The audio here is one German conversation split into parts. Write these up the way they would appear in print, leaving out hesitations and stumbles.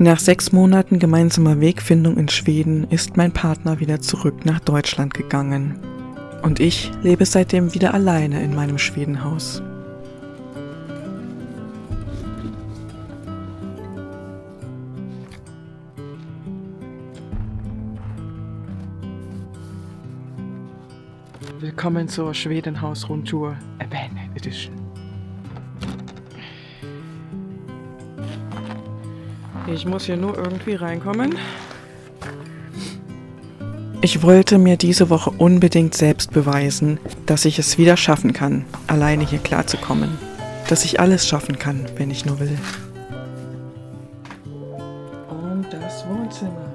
Nach 6 Monaten gemeinsamer Wegfindung in Schweden ist mein Partner wieder zurück nach Deutschland gegangen. Und ich lebe seitdem wieder alleine in meinem Schwedenhaus. Willkommen zur Schwedenhaus-Rundtour Abandoned Edition. Ich muss hier nur irgendwie reinkommen. Ich wollte mir diese Woche unbedingt selbst beweisen, dass ich es wieder schaffen kann, alleine hier klarzukommen. Dass ich alles schaffen kann, wenn ich nur will. Und das Wohnzimmer.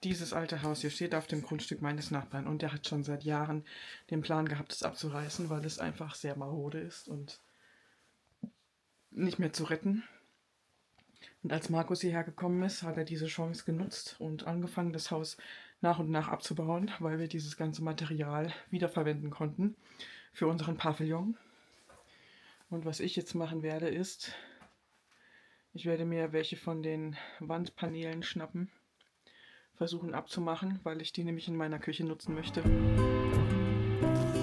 Dieses alte Haus hier steht auf dem Grundstück meines Nachbarn und der hat schon seit Jahren den Plan gehabt, es abzureißen, weil es einfach sehr marode ist und nicht mehr zu retten. Und als Markus hierher gekommen ist, hat er diese Chance genutzt und angefangen, das Haus nach und nach abzubauen, weil wir dieses ganze Material wiederverwenden konnten für unseren Pavillon. Und was ich jetzt machen werde, ist, ich werde mir welche von den Wandpaneelen schnappen, versuchen abzumachen, weil ich die nämlich in meiner Küche nutzen möchte.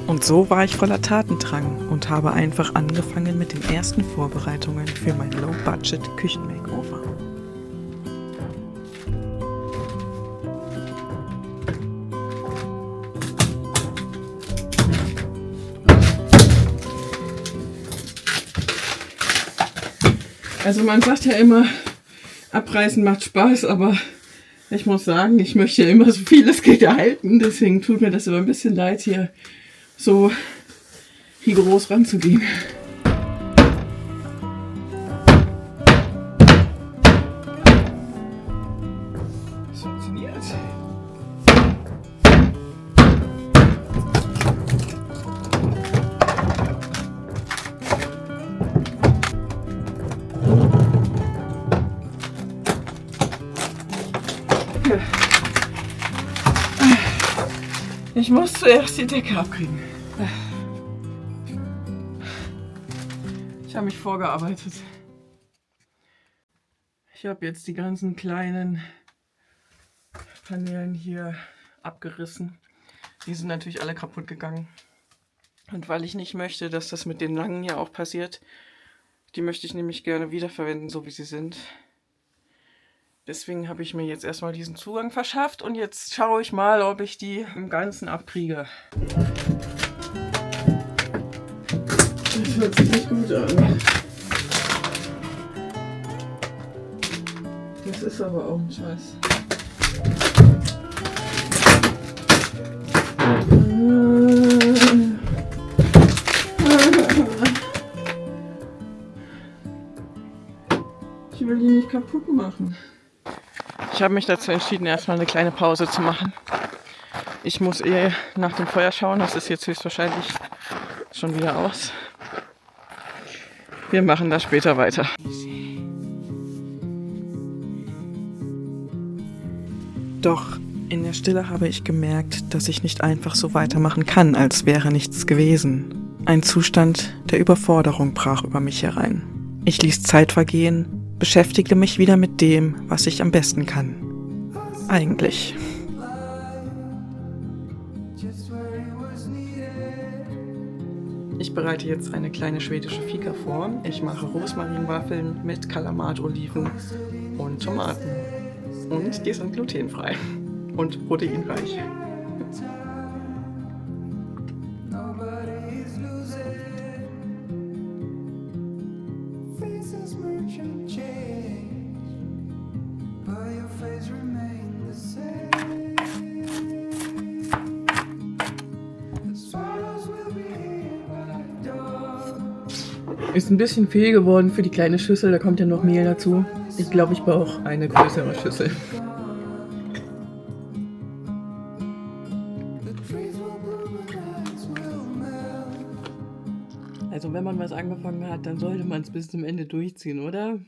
Und so war ich voller Tatendrang und habe einfach angefangen mit den ersten Vorbereitungen für mein Low-Budget-Küchen-Makeover. Also man sagt ja immer, abreißen macht Spaß, aber ich muss sagen, ich möchte immer so viel es geht erhalten, deswegen tut mir das immer ein bisschen leid, hier so rigoros ranzugehen. Das funktioniert. Ich muss zuerst die Decke abkriegen. Ich habe mich vorgearbeitet. Ich habe jetzt die ganzen kleinen Paneelen hier abgerissen. Die sind natürlich alle kaputt gegangen. Und weil ich nicht möchte, dass das mit den langen hier auch passiert, die möchte ich nämlich gerne wiederverwenden, so wie sie sind. Deswegen habe ich mir jetzt erstmal diesen Zugang verschafft und jetzt schaue ich mal, ob ich die im Ganzen abkriege. Das hört sich nicht gut an. Das ist aber auch ein Scheiß. Ich will die nicht kaputt machen. Ich habe mich dazu entschieden, erstmal eine kleine Pause zu machen. Ich muss nach dem Feuer schauen, das ist jetzt höchstwahrscheinlich schon wieder aus. Wir machen da später weiter. Doch in der Stille habe ich gemerkt, dass ich nicht einfach so weitermachen kann, als wäre nichts gewesen. Ein Zustand der Überforderung brach über mich herein. Ich ließ Zeit vergehen, beschäftigte mich wieder mit dem, was ich am besten kann. Eigentlich. Ich bereite jetzt eine kleine schwedische Fika vor. Ich mache Rosmarinwaffeln mit Kalamat-Oliven und Tomaten. Und die sind glutenfrei und proteinreich. Ist ein bisschen viel geworden für die kleine Schüssel, da kommt ja noch Mehl dazu. Ich glaube, ich brauche eine größere Schüssel. Also wenn man was angefangen hat, dann sollte man es bis zum Ende durchziehen, oder?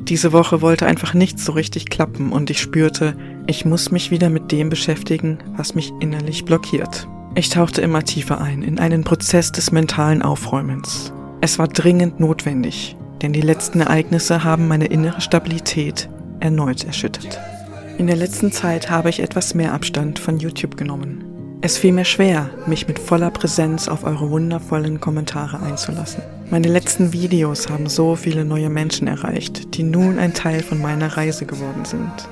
Diese Woche wollte einfach nichts so richtig klappen und ich spürte, ich muss mich wieder mit dem beschäftigen, was mich innerlich blockiert. Ich tauchte immer tiefer ein in einen Prozess des mentalen Aufräumens. Es war dringend notwendig, denn die letzten Ereignisse haben meine innere Stabilität erneut erschüttert. In der letzten Zeit habe ich etwas mehr Abstand von YouTube genommen. Es fiel mir schwer, mich mit voller Präsenz auf eure wundervollen Kommentare einzulassen. Meine letzten Videos haben so viele neue Menschen erreicht, die nun ein Teil von meiner Reise geworden sind.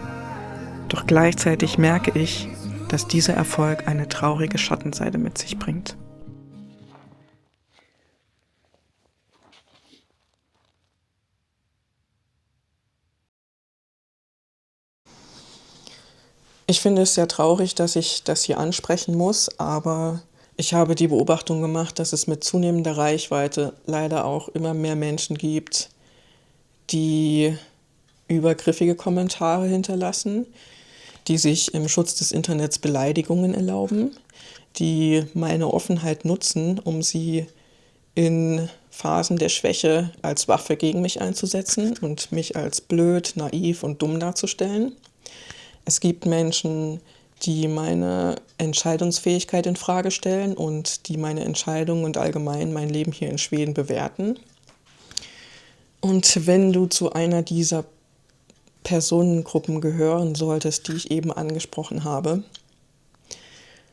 Doch gleichzeitig merke ich, dass dieser Erfolg eine traurige Schattenseite mit sich bringt. Ich finde es sehr traurig, dass ich das hier ansprechen muss, aber ich habe die Beobachtung gemacht, dass es mit zunehmender Reichweite leider auch immer mehr Menschen gibt, die übergriffige Kommentare hinterlassen, die sich im Schutz des Internets Beleidigungen erlauben, die meine Offenheit nutzen, um sie in Phasen der Schwäche als Waffe gegen mich einzusetzen und mich als blöd, naiv und dumm darzustellen. Es gibt Menschen, die meine Entscheidungsfähigkeit in Frage stellen und die meine Entscheidungen und allgemein mein Leben hier in Schweden bewerten. Und wenn du zu einer dieser Personengruppen gehören solltest, die ich eben angesprochen habe,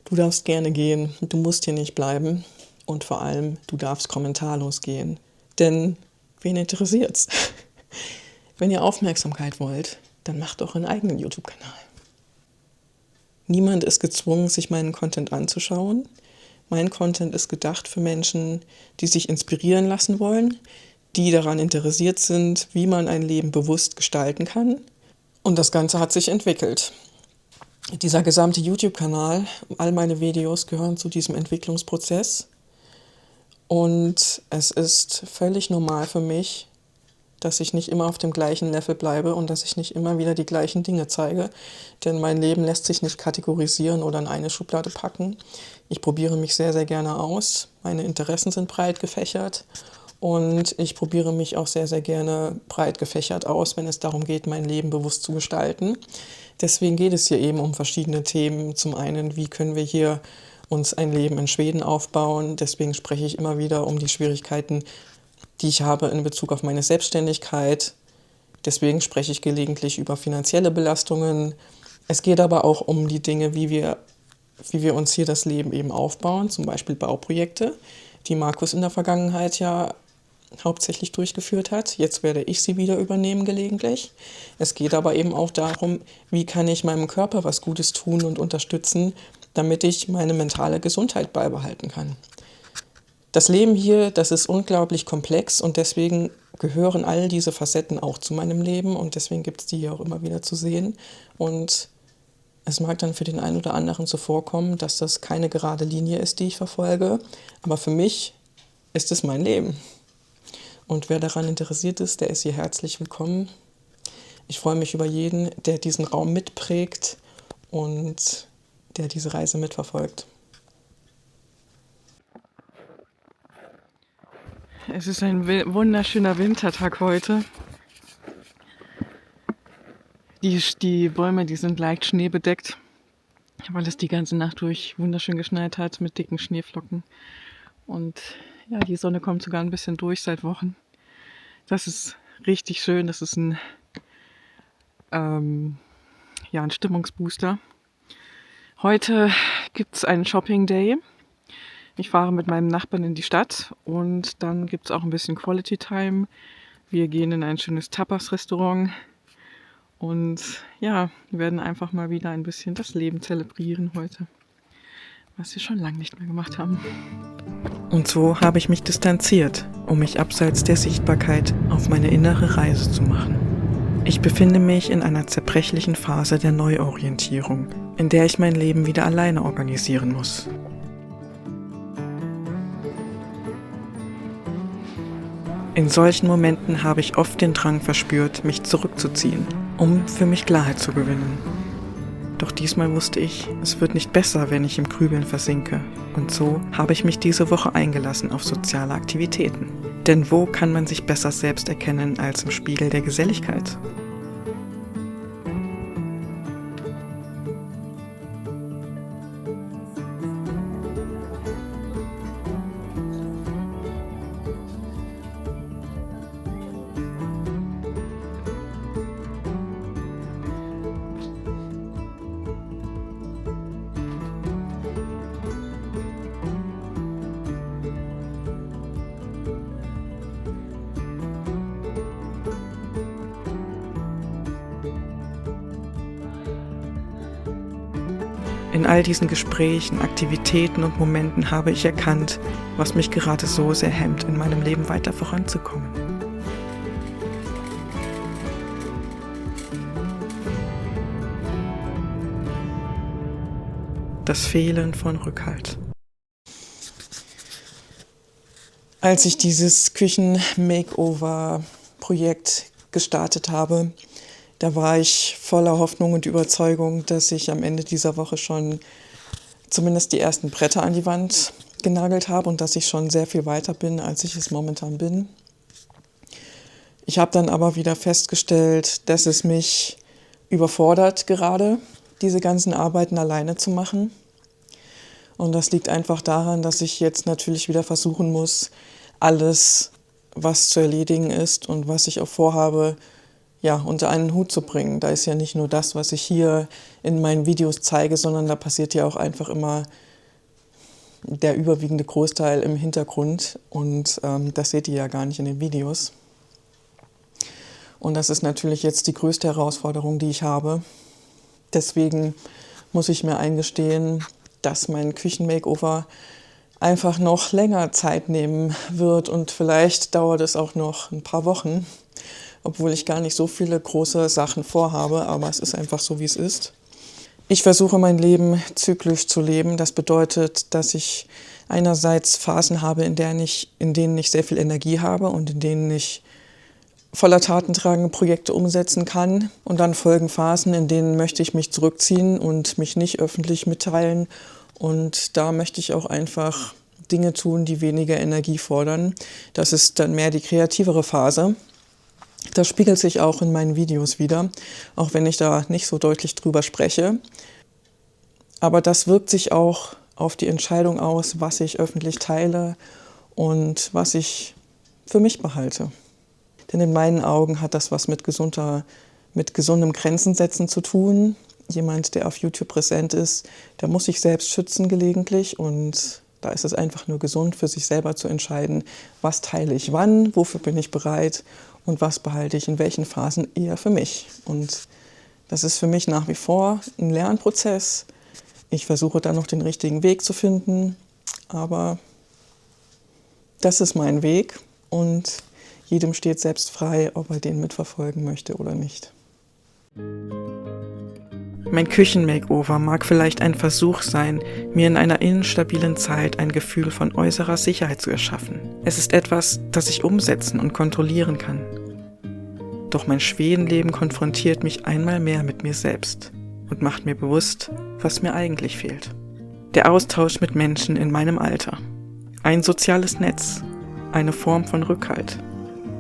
du darfst gerne gehen, du musst hier nicht bleiben und vor allem, du darfst kommentarlos gehen. Denn wen interessiert's? Wenn ihr Aufmerksamkeit wollt, dann macht doch einen eigenen YouTube-Kanal. Niemand ist gezwungen, sich meinen Content anzuschauen. Mein Content ist gedacht für Menschen, die sich inspirieren lassen wollen, die daran interessiert sind, wie man ein Leben bewusst gestalten kann. Und das Ganze hat sich entwickelt. Dieser gesamte YouTube-Kanal, all meine Videos gehören zu diesem Entwicklungsprozess. Und es ist völlig normal für mich, dass ich nicht immer auf dem gleichen Level bleibe und dass ich nicht immer wieder die gleichen Dinge zeige. Denn mein Leben lässt sich nicht kategorisieren oder in eine Schublade packen. Ich probiere mich sehr, sehr gerne aus. Meine Interessen sind breit gefächert und ich probiere mich auch sehr, sehr gerne breit gefächert aus, wenn es darum geht, mein Leben bewusst zu gestalten. Deswegen geht es hier eben um verschiedene Themen. Zum einen, wie können wir hier uns ein Leben in Schweden aufbauen. Deswegen spreche ich immer wieder um die Schwierigkeiten, die ich habe in Bezug auf meine Selbstständigkeit. Deswegen spreche ich gelegentlich über finanzielle Belastungen. Es geht aber auch um die Dinge, wie wir uns hier das Leben eben aufbauen, zum Beispiel Bauprojekte, die Markus in der Vergangenheit ja hauptsächlich durchgeführt hat. Jetzt werde ich sie wieder übernehmen gelegentlich. Es geht aber eben auch darum, wie kann ich meinem Körper was Gutes tun und unterstützen, damit ich meine mentale Gesundheit beibehalten kann. Das Leben hier, das ist unglaublich komplex und deswegen gehören all diese Facetten auch zu meinem Leben und deswegen gibt es die hier auch immer wieder zu sehen. Und es mag dann für den einen oder anderen so vorkommen, dass das keine gerade Linie ist, die ich verfolge, aber für mich ist es mein Leben. Und wer daran interessiert ist, der ist hier herzlich willkommen. Ich freue mich über jeden, der diesen Raum mitprägt und der diese Reise mitverfolgt. Es ist ein wunderschöner Wintertag heute. Die Bäume, die sind leicht schneebedeckt, weil es die ganze Nacht durch wunderschön geschneit hat mit dicken Schneeflocken. Und ja, die Sonne kommt sogar ein bisschen durch seit Wochen. Das ist richtig schön. Das ist ein Stimmungsbooster. Heute gibt es einen Shopping Day. Ich fahre mit meinem Nachbarn in die Stadt und dann gibt es auch ein bisschen Quality Time. Wir gehen in ein schönes Tapas-Restaurant und ja, werden einfach mal wieder ein bisschen das Leben zelebrieren heute, was wir schon lange nicht mehr gemacht haben. Und so habe ich mich distanziert, um mich abseits der Sichtbarkeit auf meine innere Reise zu machen. Ich befinde mich in einer zerbrechlichen Phase der Neuorientierung, in der ich mein Leben wieder alleine organisieren muss. In solchen Momenten habe ich oft den Drang verspürt, mich zurückzuziehen, um für mich Klarheit zu gewinnen. Doch diesmal wusste ich, es wird nicht besser, wenn ich im Grübeln versinke. Und so habe ich mich diese Woche eingelassen auf soziale Aktivitäten. Denn wo kann man sich besser selbst erkennen als im Spiegel der Geselligkeit? In all diesen Gesprächen, Aktivitäten und Momenten habe ich erkannt, was mich gerade so sehr hemmt, in meinem Leben weiter voranzukommen. Das Fehlen von Rückhalt. Als ich dieses Küchen-Makeover-Projekt gestartet habe, da war ich voller Hoffnung und Überzeugung, dass ich am Ende dieser Woche schon zumindest die ersten Bretter an die Wand genagelt habe und dass ich schon sehr viel weiter bin, als ich es momentan bin. Ich habe dann aber wieder festgestellt, dass es mich überfordert gerade, diese ganzen Arbeiten alleine zu machen. Und das liegt einfach daran, dass ich jetzt natürlich wieder versuchen muss, alles, was zu erledigen ist und was ich auch vorhabe, ja, unter einen Hut zu bringen. Da ist ja nicht nur das, was ich hier in meinen Videos zeige, sondern da passiert ja auch einfach immer der überwiegende Großteil im Hintergrund und das seht ihr ja gar nicht in den Videos. Und das ist natürlich jetzt die größte Herausforderung, die ich habe. Deswegen muss ich mir eingestehen, dass mein Küchen-Makeover einfach noch länger Zeit nehmen wird und vielleicht dauert es auch noch ein paar Wochen, obwohl ich gar nicht so viele große Sachen vorhabe, aber es ist einfach so, wie es ist. Ich versuche mein Leben zyklisch zu leben. Das bedeutet, dass ich einerseits Phasen habe, in denen ich sehr viel Energie habe und in denen ich voller tatentragende Projekte umsetzen kann. Und dann folgen Phasen, in denen möchte ich mich zurückziehen und mich nicht öffentlich mitteilen. Und da möchte ich auch einfach Dinge tun, die weniger Energie fordern. Das ist dann mehr die kreativere Phase. Das spiegelt sich auch in meinen Videos wider, auch wenn ich da nicht so deutlich drüber spreche. Aber das wirkt sich auch auf die Entscheidung aus, was ich öffentlich teile und was ich für mich behalte. Denn in meinen Augen hat das was mit gesundem Grenzen setzen zu tun. Jemand, der auf YouTube präsent ist, der muss sich selbst schützen gelegentlich und da ist es einfach nur gesund, für sich selber zu entscheiden, was teile ich wann, wofür bin ich bereit und was behalte ich in welchen Phasen eher für mich. Und das ist für mich nach wie vor ein Lernprozess. Ich versuche da noch den richtigen Weg zu finden, aber das ist mein Weg und jedem steht selbst frei, ob er den mitverfolgen möchte oder nicht. Mein Küchen-Makeover mag vielleicht ein Versuch sein, mir in einer instabilen Zeit ein Gefühl von äußerer Sicherheit zu erschaffen. Es ist etwas, das ich umsetzen und kontrollieren kann. Doch mein Schwedenleben konfrontiert mich einmal mehr mit mir selbst und macht mir bewusst, was mir eigentlich fehlt. Der Austausch mit Menschen in meinem Alter. Ein soziales Netz, eine Form von Rückhalt.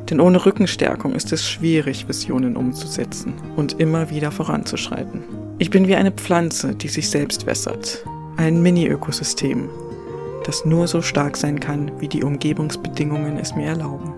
Denn ohne Rückenstärkung ist es schwierig, Visionen umzusetzen und immer wieder voranzuschreiten. Ich bin wie eine Pflanze, die sich selbst wässert. Ein Mini-Ökosystem, das nur so stark sein kann, wie die Umgebungsbedingungen es mir erlauben.